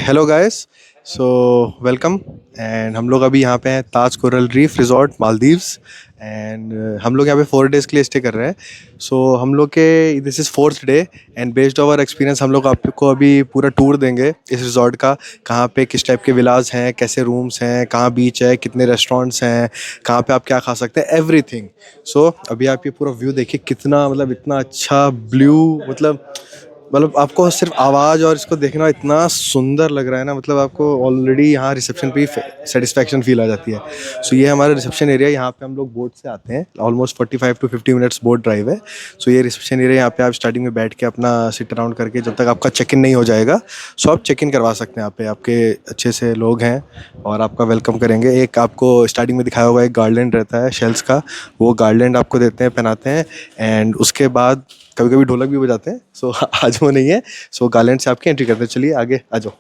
Hello guys, so welcome. And हम लोग अभी यहाँ पे हैं Taj coral reef resort Maldives. And हम लोग यहाँ पे 4 डेज़ के लिए स्टे कर रहे हैं। सो हम लोग के this is 4th day and based over experience हम लोग आपको अभी पूरा टूर देंगे इस रिजॉर्ट का। कहाँ पे किस टाइप के विलाज हैं, कैसे रूम्स हैं, कहाँ बीच है, कितने रेस्टोरेंट्स हैं, कहाँ पे आप क्या खा सकते हैं, एवरीथिंग। सो अभी आप ये पूरा व्यू देखिए, कितना मतलब इतना अच्छा ब्लू, मतलब आपको सिर्फ आवाज़ और इसको देखना इतना सुंदर लग रहा है ना, मतलब आपको ऑलरेडी यहाँ रिसेप्शन पे ही सेटिस्फैक्शन फील आ जाती है। सो ये हमारा रिसेप्शन एरिया, यहाँ पे हम लोग बोट से आते हैं, almost 45 to 50 minutes boat drive है। सो ये रिसेप्शन एरिया, यहाँ पे आप स्टार्टिंग में बैठ के अपना सिट अराउंड करके जब तक आपका चेक इन नहीं हो जाएगा, सो आप चेक इन करवा सकते हैं। यहाँ पे आपके अच्छे से लोग हैं और आपका वेलकम करेंगे। एक आपको स्टार्टिंग में दिखाया होगा एक गार्लैंड रहता है शेल्स का, वो गार्लैंड आपको देते हैं, पहनाते हैं। एंड उसके बाद कभी कभी ढोलक भी बजाते हैं। सो आज वो नहीं है, सो गार्लैंड से आपकी एंट्री करते हैं। चलिए आगे आ जाओ।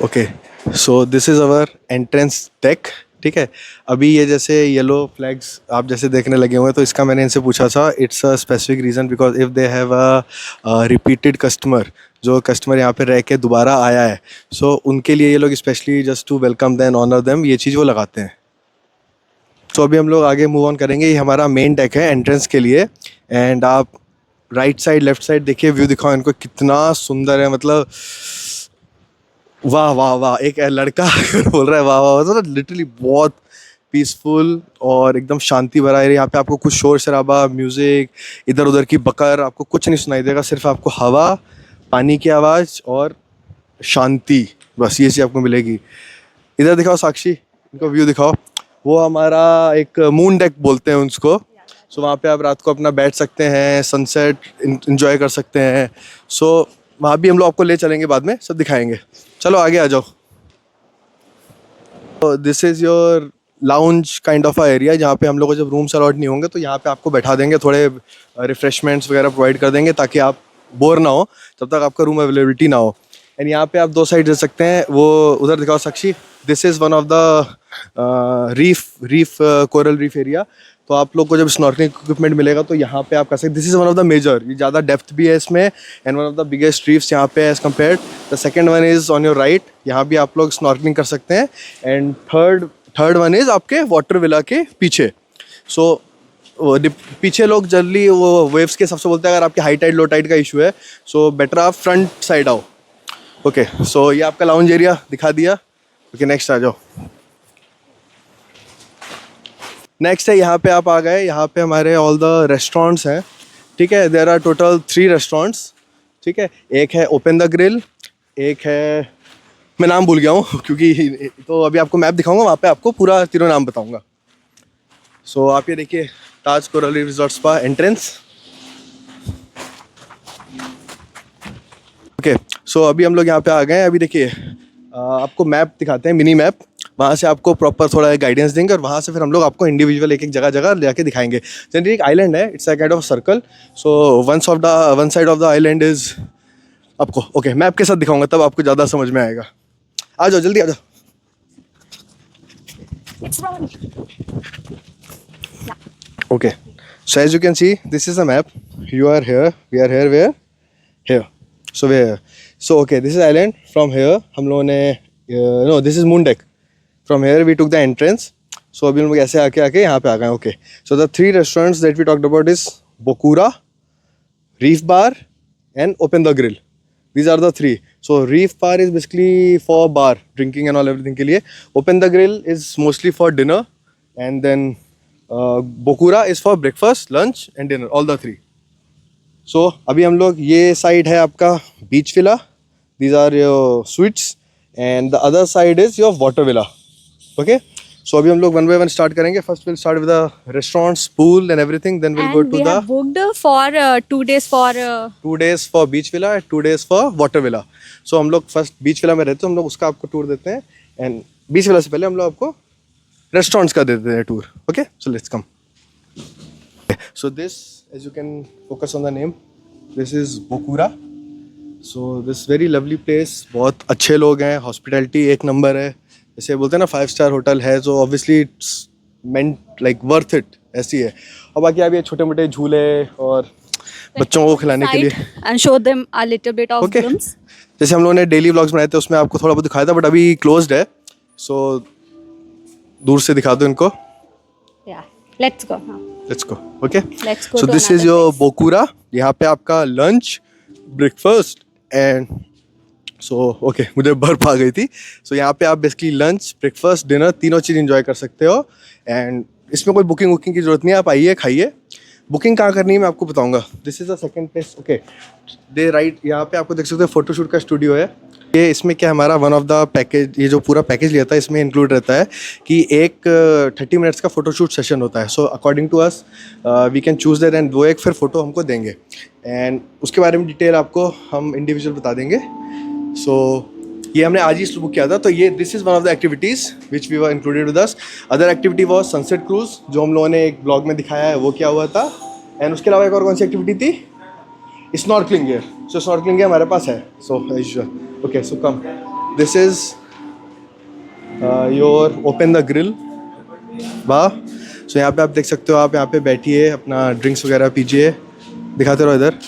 Okay, so this is our entrance deck. ठीक है, अभी ये जैसे येलो फ्लैग्स आप जैसे देखने लगे हुए हैं, तो इसका मैंने इनसे पूछा था, it's a specific reason because if they have a repeated customer, जो कस्टमर यहाँ पे रह के दोबारा आया है, सो उनके लिए ये लोग specially just to welcome them, honour them, ये चीज़ वो लगाते हैं। तो अभी हम लोग आगे मूव ऑन करेंगे। ये हमारा मेन डेक है एंट्रेंस के लिए। एंड आप राइट साइड लेफ्ट साइड देखिए, व्यू दिखाओ इनको, कितना सुंदर है। मतलब वाह वाह वाह, एक लड़का बोल रहा है वाह वाह, मतलब लिटरली बहुत पीसफुल और एकदम शांति भरा है। यहाँ पे आपको कुछ शोर शराबा, म्यूज़िक, इधर उधर की बकर, आपको कुछ नहीं सुनाई देगा। सिर्फ आपको हवा, पानी की आवाज़ और शांति, बस ये चीज़ आपको मिलेगी। इधर दिखाओ साक्षी, इनको व्यू दिखाओ। वो हमारा एक मून डेक बोलते हैं उसको। सो वहाँ पे आप रात को अपना बैठ सकते हैं, सनसेट इंजॉय कर सकते हैं। सो वहाँ भी हम लोग आपको ले चलेंगे, बाद में सब दिखाएंगे। चलो आगे आ जाओ। तो this is your lounge kind of a area, जहाँ पे हम लोग को जब रूम्स अलॉट नहीं होंगे तो यहाँ पे आपको बैठा देंगे, थोड़े रिफ्रेशमेंट्स वगैरह प्रोवाइड कर देंगे ताकि आप बोर ना हो जब तक आपका रूम अवेलेबिलिटी ना हो। एंड यहाँ पे आप 2 साइड दे सकते हैं। वो उधर दिखाओ Sakshi, this is one of the reef coral reef area. तो आप लोग को जब स्नॉर्कलिंग इक्विपमेंट मिलेगा तो यहाँ पे आप कर सकते। This is one of the major, ये ज़्यादा डेप्थ भी है इसमें, and one of the biggest reefs यहाँ पे as compare. The second one is on your right, यहाँ भी आप लोग स्नॉर्कलिंग कर सकते हैं। एंड थर्ड वन इज़ आपके वाटर विला के पीछे। सो पीछे लोग जल्दी वो वेव्स के हिसाब से बोलते हैं, अगर आपके हाई टाइड लो टाइड का इशू है, सो बेटर आप फ्रंट साइड आओ। ओके, सो ये आपका लाउंज एरिया दिखा दिया। ओके, नेक्स्ट आ जाओ। नेक्स्ट है, यहाँ पे आप आ गए, यहाँ पे हमारे ऑल द रेस्टोरेंट्स हैं। ठीक है, देयर आर टोटल 3 रेस्टोरेंट्स। ठीक है, एक है ओपन द ग्रिल, एक है, मैं नाम भूल गया हूँ क्योंकि, तो अभी आपको मैप दिखाऊंगा, वहाँ पे आपको पूरा तीनों नाम बताऊंगा। सो आप ये देखिए, Taj coral reef resort spa entrance. Okay, so अभी हम लोग यहाँ पे आ गए हैं। अभी देखिए, आपको मैप दिखाते हैं, मिनी मैप। वहाँ से आपको प्रॉपर थोड़ा गाइडेंस देंगे और वहाँ से फिर हम लोग आपको इंडिविजुअल एक एक जगह जगह ले जाके दिखाएंगे। जनरली एक आइलैंड है, it's a kind of circle. So one side of the island is आपको, ओके, मैप के साथ दिखाऊंगा तब आपको ज़्यादा समझ में आएगा। आ जाओ, जल्दी आ जाओ। Okay, so as you can see, this is a map. You are here, we are here, where, here. So where, so okay, this is island. From here हम लोगों ने, no, this is moon deck. From here we took the entrance. So अभी हम लोग ऐसे आके आके यहाँ पे आ गए। Okay, so the 3 restaurants that we talked about is Bokura, reef bar and open the grill. These are the 3. So Reef Bar is basically for bar, drinking and all everything के लिए. Open the Grill is mostly for dinner, and then Bokura is for breakfast, lunch and dinner, all the 3. So अभी हम लोग, ये side है आपका beach villa. These are your suites, and the other side is your water villa. Okay. So अभी हम लोग one by one start करेंगे. First we'll start with the restaurants, pool and everything. Then we'll go to we the have booked for 2 days for 2 days for beach villa and 2 days for water villa. So हम लोग first बीच villa में रहते हैं, तो हम लोग उसका आपको टूर देते हैं। एंड बीच विला से पहले हम लोग आपको रेस्टोरेंट्स का देते हैं tour. Okay, so let's come. So this, as you can focus on the name, this is Bokura. So this very lovely place, बहुत अच्छे लोग हैं, हॉस्पिटैलिटी एक नंबर है। जैसे बोलते हैं ना 5 स्टार होटल है, तो obviously it's meant like worth it, ऐसी है। और बाकी आप ये छोटे मोटे झूले और बच्चों को खिलाने के लिए। and show them a little bit of okay glimpse. जैसे हम लोगों ने डेली व्लॉग्स बनाए थे उसमें आपको थोड़ा बहुत दिखाया था, बट अभी क्लोज्ड है, सो दूर से दिखा दो इनको। Yeah, let's go. Let's go. Okay Let's go so to this another is your place. बोकुरा। यहाँ पे आपका lunch, breakfast and so okay मुझे बर्फ आ गई थी। सो यहाँ पे आप बेसिकली लंच, ब्रेकफास्ट, डिनर तीनों चीज़ इंजॉय कर सकते हो। एंड इसमें कोई बुकिंग की जरूरत नहीं है, आप आइए खाइए। बुकिंग कहाँ करनी है मैं आपको बताऊंगा। This is the second place. Okay they right, यहाँ पे आपको देख सकते हो फोटोशूट का स्टूडियो है ये। इसमें क्या हमारा वन ऑफ द पैकेज, ये जो पूरा पैकेज लिया था इसमें इंक्लूड रहता है कि एक 30 मिनट्स का फोटोशूट सेशन होता है। So according to us we can choose that and वो एक फिर फोटो हमको देंगे एंड उसके बारे में डिटेल आपको हम इंडिविजुअल बता देंगे। सो ये हमने आज ही बुक किया था, तो ये this is one of the activities which we were included with us. Other activity was sunset cruise, जो हम लोगों ने एक ब्लॉग में दिखाया है वो क्या हुआ था। एंड उसके अलावा एक और कौन सी एक्टिविटी थी, स्नॉर्कलिंग गियर। सो स्नॉर्कलिंग गियर हमारे पास है। सो okay so come, this is your open the grill वाह। सो यहाँ पे आप देख सकते हो, आप यहाँ पे बैठिए, अपना ड्रिंक्स वगैरह पीजिए। दिखाते रहो इधर,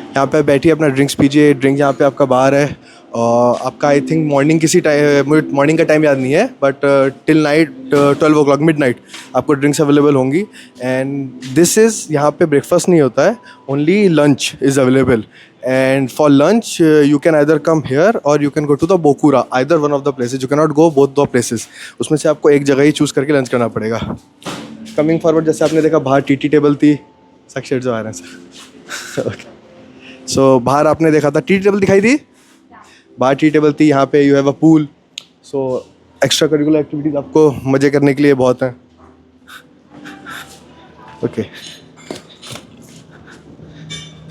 यहाँ पे बैठिए, अपना ड्रिंक्स पीजिए। ड्रिंक यहाँ पे आपका बार है और आपका आई थिंक मॉर्निंग किसी टाइम, मुझे मॉर्निंग का टाइम याद नहीं है, but till night 12 o'clock midnight आपको ड्रिंक्स अवेलेबल होंगी। एंड दिस इज़, यहाँ पे ब्रेकफास्ट नहीं होता है, only lunch is available. And for lunch you can either come here और you can go to the बोकुरा, either one of the places, you can not go both the places. उसमें से आपको एक जगह ही चूज़ करके लंच करना पड़ेगा। कमिंग फॉरवर्ड, जैसे आपने देखा बाहर टी टेबल थी, साक्षर जो आ रहे हैं सर। ओके सो बाहर आपने देखा था टी टेबल दिखाई थी, बाहर टी टेबल थी। यहाँ पे you have a pool. So extra curricular activities आपको मज़े करने के लिए बहुत हैं। Okay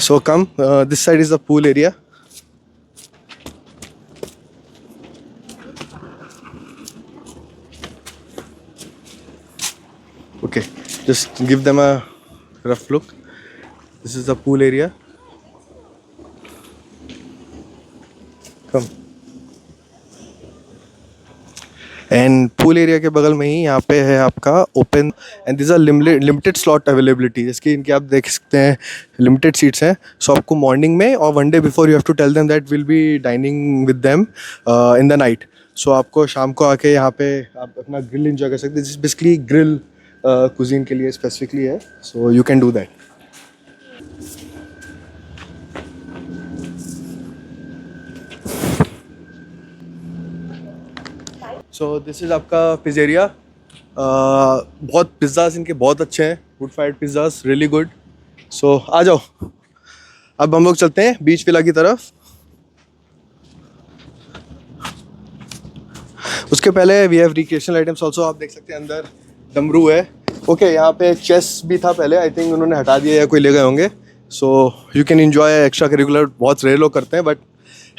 so come, this side is the pool area. Okay just give them a rough look, this is the pool area. Come and pool area के बगल में ही यहाँ पे है आपका open, and this are limited slot availability, जिसकी इनकी आप देख सकते हैं लिमिटेड सीट्स हैं। सो आपको मॉर्निंग में और one day before you have to tell them that will be dining with them in the night. So आपको शाम को आके यहाँ पे आप अपना ग्रिल इंजॉय कर सकते हैं। दिस बेसिकली ग्रिल कुजीन के लिए स्पेसिफिकली है, so you can do that. So this is आपका पिज़्ज़ेरिया। बहुत पिज़्ज़ाज इनके बहुत अच्छे हैं, wood fired pizzas, really good. So आ जाओ, अब हम लोग चलते हैं बीच विला की तरफ। उसके पहले we have recreational items also. आप देख सकते हैं अंदर डमरू है। ओके यहाँ पे चेस भी था पहले, आई थिंक उन्होंने हटा दिया या कोई ले गए होंगे। So you can enjoy extra curricular, बहुत रेयर लोग करते हैं बट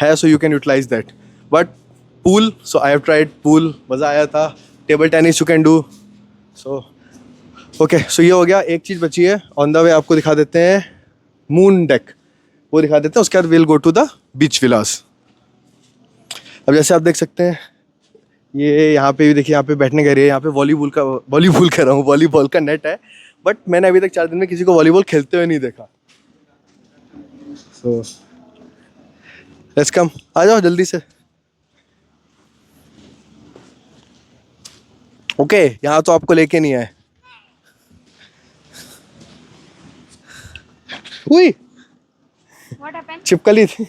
है, so you can utilise that. But pool, so I have tried pool, मज़ा आया था। Table tennis you can do. So okay so ये हो गया। एक चीज़ बची है, ऑन द वे आपको दिखा देते हैं मून डेक, वो दिखा देते हैं। उसके बाद will go to the beach villas. अब जैसे आप देख सकते हैं ये यहाँ पे भी देखिए, यहाँ पे बैठने का एरिया, यहाँ पे वॉलीबॉल कह रहा हूँ, वॉलीबॉल का नेट है। बट मैंने अभी तक 4 दिन में किसी को वॉलीबॉल खेलते हुए नहीं देखा। सो लेट्स कम, आ जाओ जल्दी से। ओके यहाँ तो आपको लेके नहीं आए। हुई What happened? चिपकली थी।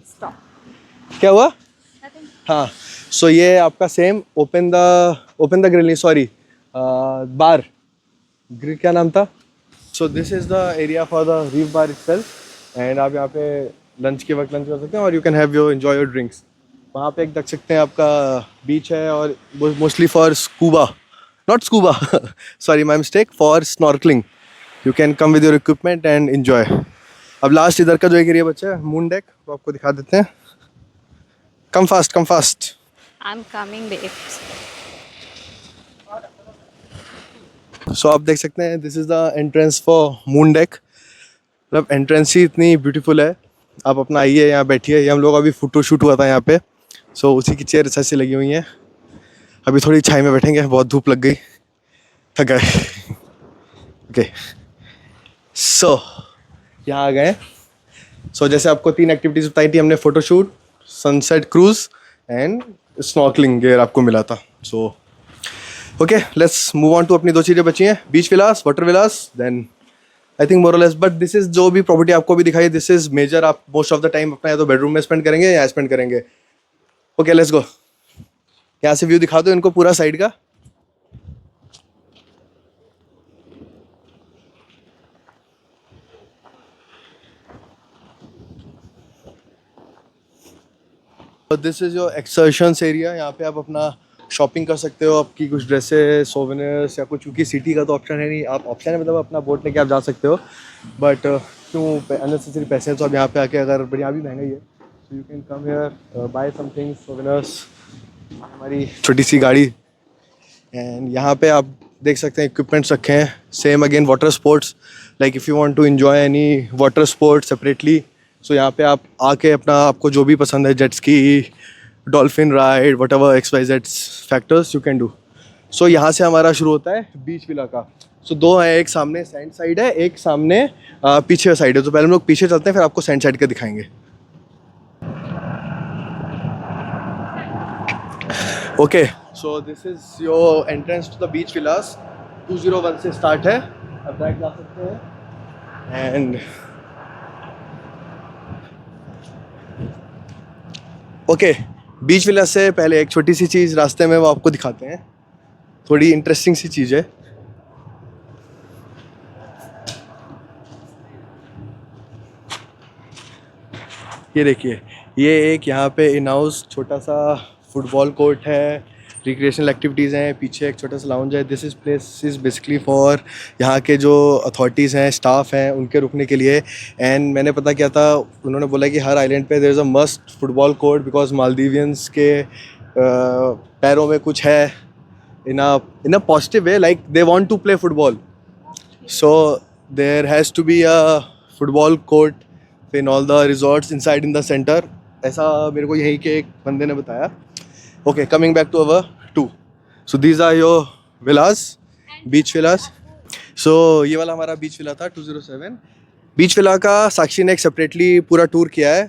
Stop. क्या हुआ? Nothing. हाँ सो ये आपका सेम ओपन द ग्रिल नहीं, सॉरी बार, ग्रिल क्या नाम था। सो this is the area for the reef bar itself. And आप यहाँ पे लंच के वक्त लंच कर सकते हैं और you can have your enjoy your drinks. वहाँ पे एक देख सकते हैं आपका बीच है और mostly for scuba, not scuba sorry my mistake, for snorkelling. You can come with your equipment and enjoy. अब लास्ट इधर का जो एक एरिया बचा है मून डेक, वो आपको दिखा देते हैं। Come fast, come fast. I'm coming, babes. सो आप देख सकते हैं this is the entrance for moon deck. मतलब एंट्रेंस ही इतनी ब्यूटीफुल है। आप अपना आइए, यहाँ बैठिए। ये हम लोग अभी फोटो शूट हुआ था यहाँ पे। सो उसी की चेयर अच्छे से लगी हुई हैं। अभी थोड़ी छाई में बैठेंगे, बहुत धूप लग गई, थक गए। ओके सो यहाँ आ गए। सो जैसे आपको 3 एक्टिविटीज़ बताई थी हमने, photoshoot, sunset cruise and snorkelling gear आपको मिला था। So okay let's move on to अपनी 2 चीज़ें बची हैं, beach villas, water villas, then I think मोरलेस। बट दिस इज जो भी प्रॉपर्टी आपको भी दिखाई, दिस इज मेजर। आप मोस्ट ऑफ द टाइम अपना या तो बेडरूम में स्पेंड करेंगे या स्पेंड करेंगे। Okay let's go. यहाँ से व्यू दिखा दो इनको पूरा साइड का। This is your excursions area. यहाँ पे आप अपना शॉपिंग कर सकते हो, आपकी कुछ ड्रेसेस, सोवेनियर्स या कुछ, क्योंकि सिटी का तो ऑप्शन है नहीं। आप ऑप्शन है मतलब अपना बोट लेके आप जा सकते हो, बट क्यों अननेसेसरी पैसे हैं तो आप यहाँ पे आके, अगर बढ़िया भी महंगा ही है, so you can come here bye something, souvenirs, हमारी छोटी सी गाड़ी। एंड यहाँ पे आप देख सकते हैं इक्विपमेंट्स रखे हैं। Same again water sports, like if you want to enjoy any water sports separately, so यहाँ पे आप आके अपना, आपको जो भी पसंद है, jet ski, dolphin ride, whatever XYZ factors you can do. So यहाँ से हमारा शुरू होता है बीच विला का। सो 2 है, एक सामने सैंड साइड है, एक सामने पीछे साइड है। तो पहले हम लोग पीछे चलते हैं, फिर आपको सैंड साइड का दिखाएंगे। Okay so this is your entrance to the beach villas. 201 से स्टार्ट है, आप डायरेक्ट जा सकते हैं। एंड ओके बीच विला से पहले एक छोटी सी चीज़ रास्ते में वो आपको दिखाते हैं, थोड़ी इंटरेस्टिंग सी चीज़ है। ये देखिए, ये एक यहाँ पे इन हाउस छोटा सा फुटबॉल कोर्ट है, रिक्रिएशनल एक्टिविटीज़ हैं, पीछे एक छोटा सा लाउंज है। This is place is basically for यहाँ के जो अथॉरिटीज़ हैं, स्टाफ हैं, उनके रुकने के लिए। एंड मैंने पता किया था, उन्होंने बोला कि हर आइलैंड पे there is a must football court, because Maldivians के पैरों में कुछ है, in a positive way, like they want to play football, so there has to be a football court in all the resorts inside in the centre. ऐसा मेरे को यहीं के एक बंदे ने बताया। Okay coming back to our 2, so these are your villas, beach villas. So ये वाला हमारा बीच विला था 207। बीच विला का साक्षी ने एक सेपरेटली पूरा टूर किया है,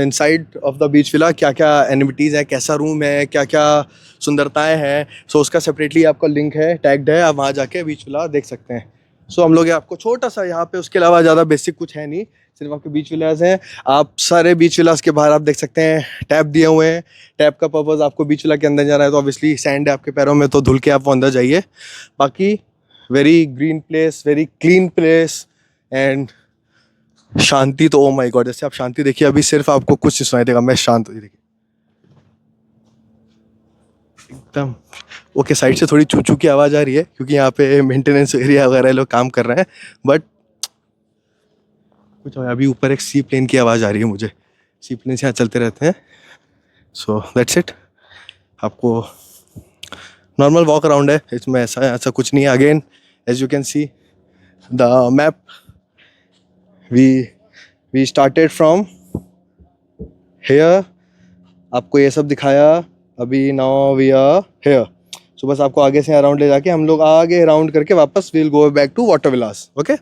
inside of the beach villa क्या क्या एनिमिटीज़ है, कैसा रूम है, क्या क्या सुंदरताएं हैं। सो उसका सेपरेटली आपका लिंक है, टैग्ड है, आप वहाँ जाके बीच विला देख सकते हैं। सो हम लोग आपको छोटा सा यहाँ पे, उसके अलावा ज़्यादा बेसिक कुछ है नहीं, सिर्फ आपके बीच विलास हैं। आप सारे बीच विलास के बाहर आप देख सकते हैं टैप दिए हुए हैं। टैप का पर्पज़, आपको बीच विला के अंदर जाना है तो ऑब्वियसली सैंड है आपके पैरों में, तो धुल के आप वो अंदर जाइए। बाकी very green place, very clean place and शांति तो ओ माय गॉड, जैसे आप शांति देखिए अभी, सिर्फ आपको कुछ सुनाई देगा, मैं शांत देखिए एकदम। ओके साइड से थोड़ी चू चू की आवाज़ आ रही है क्योंकि यहाँ पे मेंटेनेंस एरिया वगैरह लोग काम कर रहे हैं, बट कुछ अभी ऊपर एक सी प्लेन की आवाज़ आ रही है मुझे। सी प्लेन यहाँ चलते रहते हैं। So that's it. आपको नॉर्मल वॉक अराउंड है, इसमें ऐसा कुछ नहीं है। Again as you can see the map, we started from here, आपको ये सब दिखाया अभी। Now we are here, so बस आपको आगे से अराउंड ले जाके हम लोग आगे राउंड करके वापस we'll go back to water villas. Okay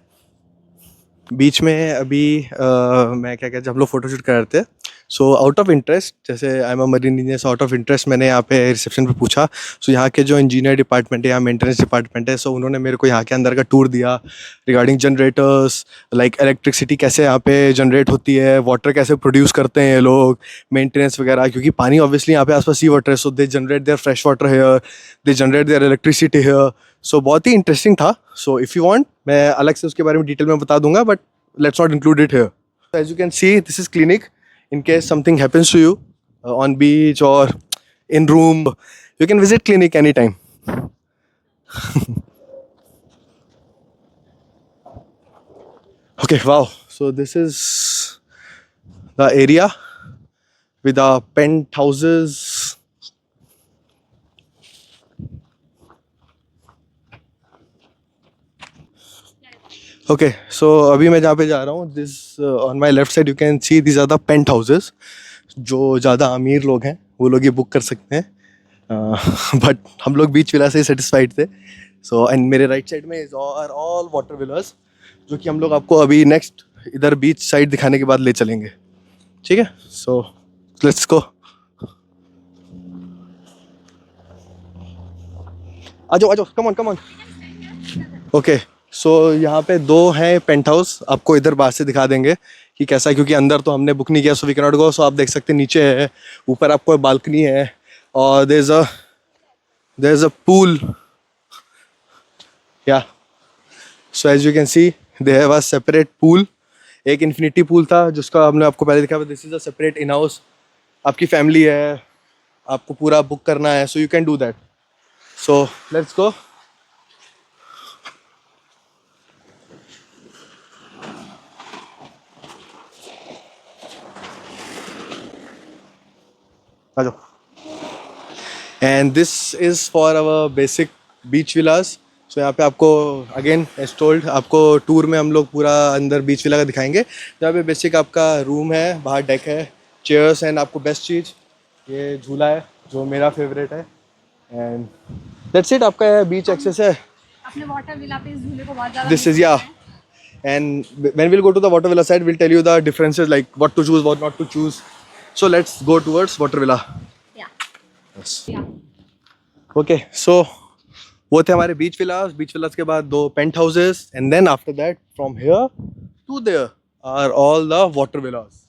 बीच में अभी मैं क्या कहते, जब हम लोग फोटोशूट कर रहे थे, सो आउट ऑफ इंटरेस्ट, जैसे I am a marine engineer, so out of interest मैंने यहाँ पे रिसेप्शन पे पूछा। सो यहाँ के जो इंजीनियर डिपार्टमेंट है या मेंटेनेंस डिपार्टमेंट है, सो उन्होंने मेरे को यहाँ के अंदर का टूर दिया रिगार्डिंग जनरेटर्स, लाइक इलेक्ट्रिसिटी कैसे यहाँ पे जनरेट होती है, वाटर कैसे प्रोड्यूस करते हैं ये लोग, मेंटेनेंस वगैरह, क्योंकि पानी ऑब्वियसली यहाँ पे आसपास सी वाटर है, so they generate their fresh water here, they generate their electricity here. So बहुत ही इंटरेस्टिंग था। सो इफ़ यू वांट मैं अलग से उसके बारे में डिटेल में बता दूंगा, but let's not include it here. As you can see, this is clinic in case something happens to you on beach or in room. You can visit clinic anytime. Okay, wow. So this is the area with the penthouses. Okay so अभी मैं जहाँ पे जा रहा हूँ, this on my left side you can see this are the penthouses. जो ज़्यादा अमीर लोग हैं वो लोग ये बुक कर सकते हैं। बट हम लोग बीच विला से सेटिस्फाइड थे. सो एंड मेरे राइट साइड में इज आर ऑल वाटर विलास, जो कि हम लोग आपको अभी नेक्स्ट इधर बीच साइड दिखाने के बाद ले चलेंगे. ठीक है, सो लेट्स गो. आ जाओ, come on come on. Okay, so यहाँ पे 2 हैं पेंट हाउस, आपको इधर बाहर से दिखा देंगे कि कैसा है, क्योंकि अंदर तो हमने बुक नहीं किया, so we can not go. So आप देख सकते हैं नीचे है, ऊपर आपको बालकनी है, और there is a pool. Yeah so as you can see they have a separate pool. एक इन्फिनिटी पूल था जिसका हमने आपको पहले दिखा. This is a separate in house. आपकी फैमिली है, आपको पूरा बुक करना है, so you can do that. So let's go. आ जाओ. And this is for our basic beach villas. So यहाँ पे आपको अगेन एज टोल्ड, आपको टूर में हम लोग पूरा अंदर बीच विला का दिखाएंगे. जहाँ पे बेसिक आपका रूम है, बाहर डेक है, चेयर्स, एंड आपको बेस्ट चीज़ ये झूला है जो मेरा फेवरेट है. And that's it. आपका बीच एक्सेस है. अपने वाटर विला पे इस झूले को बहुत ज़्यादा This is, yeah. And when we'll go to the water villa side, we'll tell you the differences, like what to choose, what not to choose. So let's go towards water villa. या Yes. या Okay. So वो थे हमारे बीच विलास. Beach विलास के बाद 2 penthouses, and then after that from here to there are all the water villas.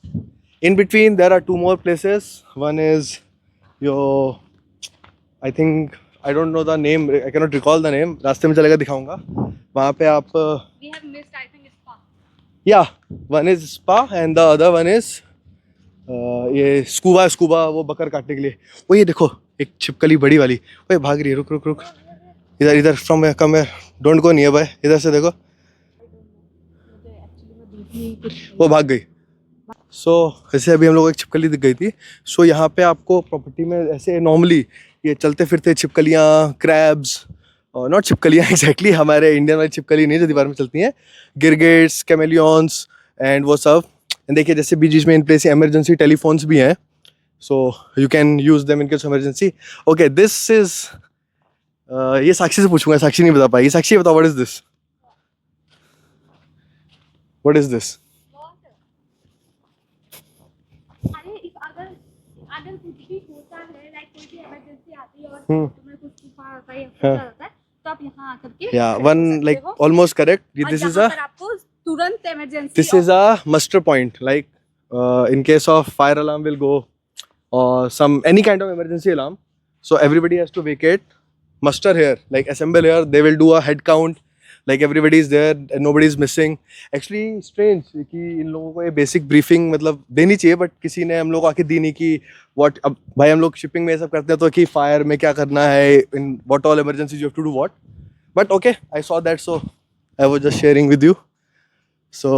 In between there are 2 more places. One is your, I think, I don't know the name, I cannot recall the name. रास्ते में चलेगा दिखाऊंगा. वहाँ पे आप we have missed I think spa. yeah, one is spa and the other one is ये scuba वो बकर काटने के लिए. वो ये देखो एक छिपकली बड़ी वाली, वो भाग रही है. रुक रुक रुक. इधर फ्रॉम कम है, डोंट गो नियर बाय. इधर से देखो, वो भाग गई. सो ऐसे अभी हम लोग एक छिपकली दिख गई थी. सो यहाँ पे आपको प्रॉपर्टी में ऐसे नॉर्मली ये चलते फिरते छिपकलियाँ, क्रैब्स, और नॉट छिपकलियाँ एग्जैक्टली हमारे इंडियन वाली छिपकली नहीं जो दीवार में चलती हैं, गिरगेट्स, कैमेलियंस एंड वो सब. देखिए जैसे बीच बीच में इन प्लेस इमरजेंसी टेलीफोन्स भी हैं, सो you can use them in case emergency. Okay, this is ये साक्षी से पूछूंगा, साक्षी नहीं बता पाएगी. साक्षी बताओ, what is this? What is this? अरे इफ अगर अगर कुछ भी होता है, लाइक कोई भी इमरजेंसी आती है और तुम्हें कुछ तूफान आता है या कुछ आता है, तो आप यहाँ आकर के या one like almost correct. This is अ, आपको तुरंत emergency. this is a muster point, like in case of fire alarm will go or some any kind of emergency alarm, so everybody has to vacate, muster here, like assemble here. They will do a head count, like everybody is there and nobody is missing. Actually strange कि इन लोगों को ये basic briefing मतलब देनी चाहिए, but किसी ने हम लोग को आके दी नहीं कि what. अब भाई हम लोग शिपिंग में ये सब करते हैं तो कि फायर में क्या करना है, in what all emergencies you have to do what. But okay, I saw that, so I was just sharing with you. So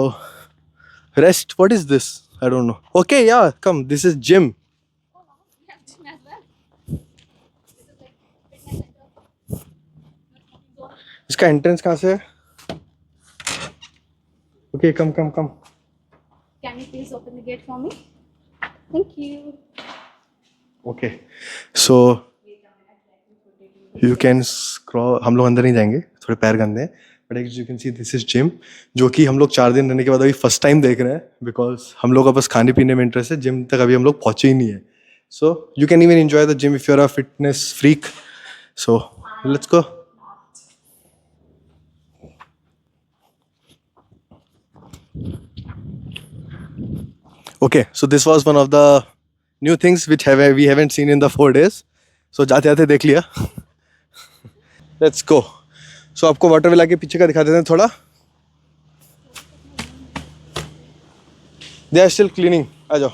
rest, what is this? I don't know. Okay, yeah, come, this is gym. इसका entrance कहाँ से है? Okay, come. Can you please open the gate for me? Thank you. Okay, so you can scroll. हम लोग अंदर नहीं जाएंगे, थोड़े पैर गंदे हैं. But as you can see this is gym, जो कि हम लोग 4 दिन रहने के बाद अभी फर्स्ट टाइम देख रहे हैं, बिकॉज हम लोग का बस खाने पीने में इंटरेस्ट है. जिम तक अभी हम लोग पहुंचे ही नहीं है. So you can even enjoy the gym if you are a fitness freak. So let's go. Okay, so this was one of the new things which we haven't seen in the 4 days. So जाते जाते देख लिया. Let's go. So आपको water villa के पीछे का दिखा देते हैं थोड़ा. They are still cleaning. आ जाओ.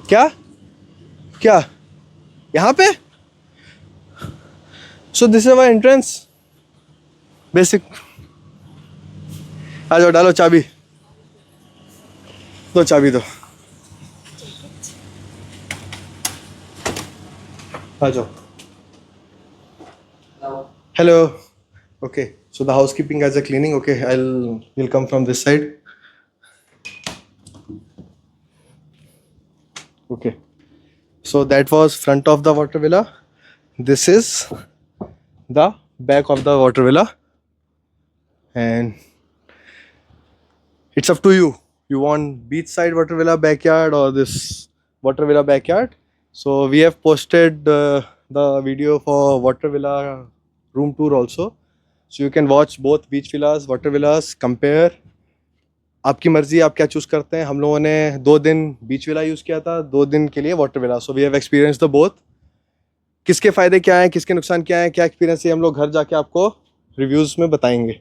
क्या यहाँ पे? So this is our entrance. Basic. आ जाओ, डालो चाबी. दो चाबी दो. आ जाओ. Hello. Okay. So the housekeeping guys are cleaning. Okay, we'll come from this side. Okay. So that was front of the water villa. This is the back of the water villa, and it's up to you. You want beachside water villa backyard or this water villa backyard? So we have posted the video for water villa room tour also. So you can watch both beach villas, water villas, compare. आपकी मर्जी आप क्या choose करते हैं. हम लोगों ने 2 दिन बीच विला यूज किया था, 2 दिन के लिए water villa. So we have experience the both. किसके फायदे क्या हैं, किसके नुकसान क्या हैं, क्या एक्सपीरियंस है, हम लोग घर जाके आपको रिव्यूज में बताएंगे.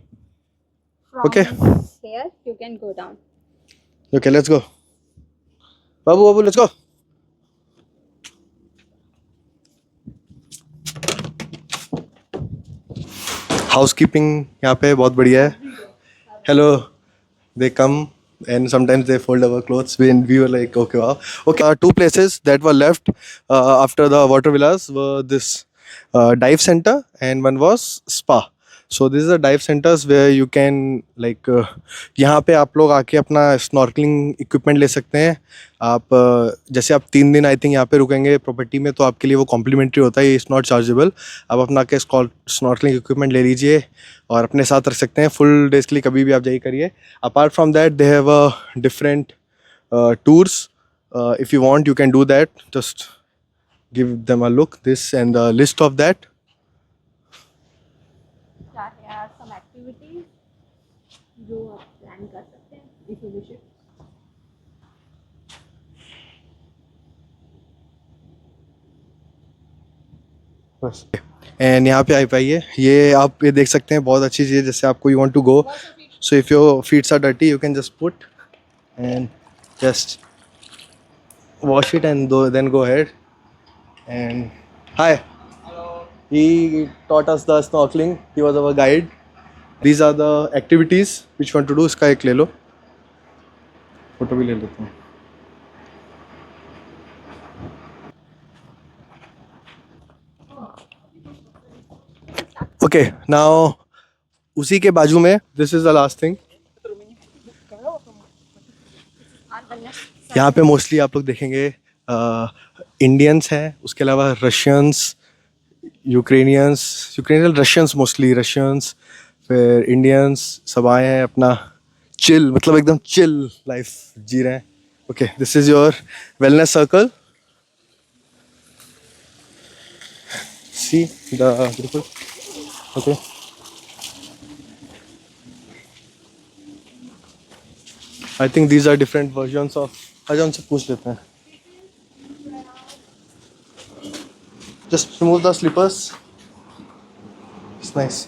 From Okay. here you can go down. Okay let's go. Babu Babu let's go. Housekeeping यहाँ पे बहुत बढ़िया है. Hello. They come and sometimes they fold our clothes. We were like, okay, wow. Okay, 2 places that were left after the water villas were this dive center and one was spa. So this is a dive centers where you can like यहाँ पे आप लोग आके अपना snorkelling equipment ले सकते हैं. आप जैसे आप 3 दिन आई थिंक यहाँ पे रुकेंगे प्रॉपर्टी में, तो आपके लिए वो कॉम्प्लीमेंट्री होता है, इट्स नॉट चार्जेबल. आप अपना के स्नॉर्कलिंग इक्विपमेंट ले लीजिए और अपने साथ रख सकते हैं. फुल डेज के लिए कभी भी आप जाइए करिए. Apart from that they have different tours. If you want you can do that. Just give them a look this and the list of that. Here are some activities जो आप plan कर सकते हैं if you wish it. बस. And यहाँ पे आ पाइए. ये आप ये देख सकते हैं, बहुत अच्छी चीज़ है. जैसे आपको you want to go, so if your feets are dirty you can just put and just wash it and then go ahead. And hi. Hello. He taught us the snorkeling. He was our guide. These are the activities which you want to do. इसका एक ले लो, photo भी ले लेते हैं. Okay, now उसी के बाजू में this is the last thing. यहाँ पे मोस्टली आप लोग देखेंगे इंडियंस हैं, उसके अलावा Russians, Ukrainian Russians, mostly Russians, फिर इंडियंस सब आए हैं अपना चिल, मतलब एकदम चिल लाइफ जी रहे हैं. Okay, this is your wellness circle. See the बिल्कुल. Okay, I think these are different versions of. आजा उनसे पूछ लेते हैं. Just remove the slippers. It's nice.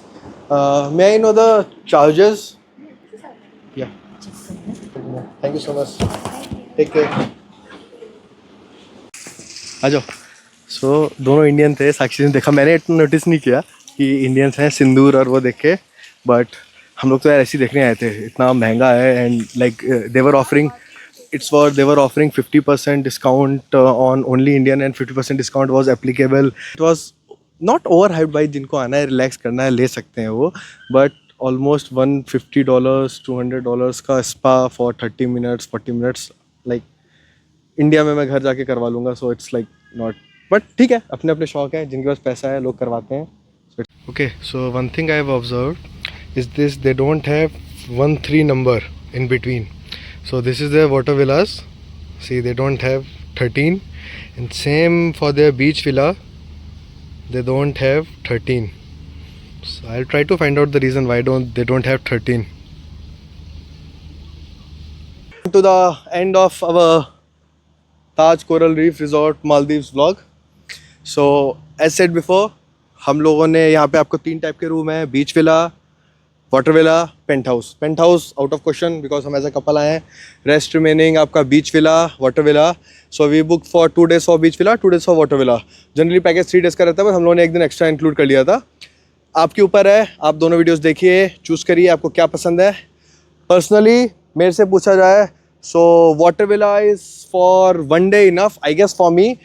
May I know the charges? Yeah. Thank you so much. Take care. आ जाओ. सो दोनों Indian थे. साक्षी ने देखा, मैंने इतना नोटिस नहीं किया कि इंडियंस हैं, सिंदूर और वो देख के. बट हम लोग तो यार ऐसे ही देखने आए थे. इतना महंगा है. And like they were offering 50% discount on only Indian and 50% discount was applicable. It was not overhyped. भाई जिनको आना है रिलैक्स करना है ले सकते हैं वो. बट ऑलमोस्ट $150 $200 का spa for 30 minutes 40 minutes. Like India में मैं घर जाके करवा लूँगा. So it's like not. But ठीक है, अपने अपने शौक है. जिनके पास पैसा है लोग करवाते हैं. Okay, so one thing I have observed is this, they don't have 1-3 number in between. So this is their water villas. See, they don't have 13. And same for their beach villa. They don't have 13. So I'll try to find out the reason why they don't have 13. To the end of our Taj Coral Reef Resort Maldives vlog. So as said before, हम लोगों ने यहाँ पे आपको 3 type के room है. Beach villa, water villa, penthouse out of question because हम as a couple आए हैं. रेस्ट रिमेनिंग आपका beach villa, water villa. So we book for 2 days for beach villa, 2 days for water villa. Generally package 3 days का रहता है, but हम लोगों ने एक दिन एक्स्ट्रा इंक्लूड कर लिया था. आपके ऊपर है, आप दोनों वीडियोस देखिए, चूज़ करिए आपको क्या पसंद है. पर्सनली मेरे से पूछा जाए, so water villa is for 1 day enough I guess for me.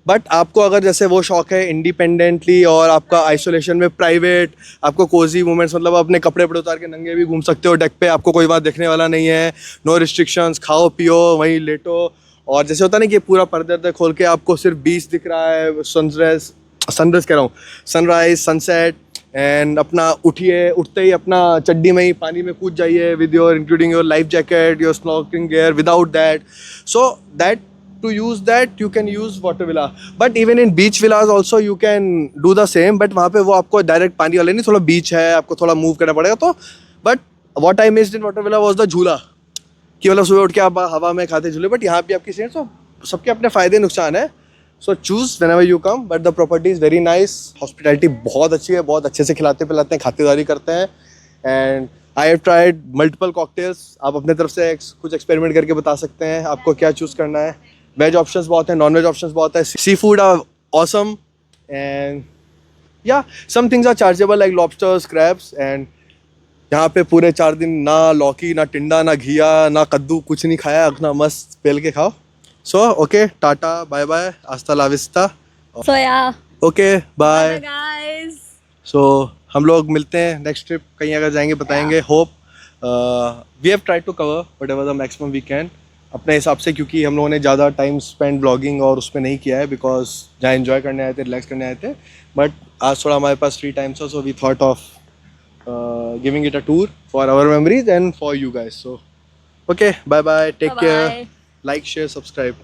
But आपको अगर जैसे वो शौक है इंडिपेंडेंटली और आपका आइसोलेशन में प्राइवेट, आपको कोजी मोमेंट्स, मतलब अपने कपड़े वपड़े उतार के नंगे भी घूम सकते हो डेक पे, आपको कोई बात देखने वाला नहीं है, नो रिस्ट्रिक्शंस, खाओ पियो वहीं लेटो और जैसे होता है ना कि पूरा पर्दा खोल के आपको सिर्फ बीच दिख रहा है, सनराइज कह रहा हूँ, सनराइज, सनसेट, एंड अपना उठते ही अपना चड्डी में ही पानी में कूद जाइए with your including your life jacket, your snorkelling gear, without that. So that to use that you can use water villa, but even in beach villas also you can do the same, but वहाँ पे वो आपको direct पानी वाले नहीं, थोड़ा बीच है, आपको थोड़ा मूव करना पड़ेगा. तो but what I missed in water villa was the झूला, कि मतलब सुबह उठ के आप हवा में खाते झूले, बट यहाँ भी आपकी सेट. तो सबके अपने फ़ायदे नुकसान है. सो choose whenever you come, but the property is very nice, hospitality बहुत अच्छी है, बहुत अच्छे से खिलाते पिलाते हैं, खातिरदारी करते हैं. And I have tried multiple cocktails. आप अपने तरफ से कुछ एक्सपेरिमेंट करके बता सकते हैं आपको क्या चूज़ करना है. वेज ऑप्शंस बहुत हैं, नॉन वेज ऑप्शंस बहुत है. Seafood are awesome, and या some things are chargeable like lobsters, crabs. And यहाँ पे पूरे 4 दिन ना लौकी, ना टिंडा, ना घिया, ना कद्दू, कुछ नहीं खाया. अपना मस्त पेल के खाओ. So okay, tata, bye bye, hasta la vista. So yeah. Okay, bye. Guys. So हम लोग मिलते हैं नेक्स्ट ट्रिप, कहीं अगर जाएंगे बताएंगे. Hope we have tried to cover whatever the maximum we can अपने हिसाब से, क्योंकि हम लोगों ने ज़्यादा टाइम स्पेंड ब्लॉगिंग और उसमें नहीं किया है, बिकॉज जहाँ एंजॉय करने आए थे, रिलैक्स करने आए थे. बट आज थोड़ा हमारे पास फ्री टाइम था, so we thought of giving it a tour for our memories and for you guys. So okay, bye bye, take care, like, share, subscribe.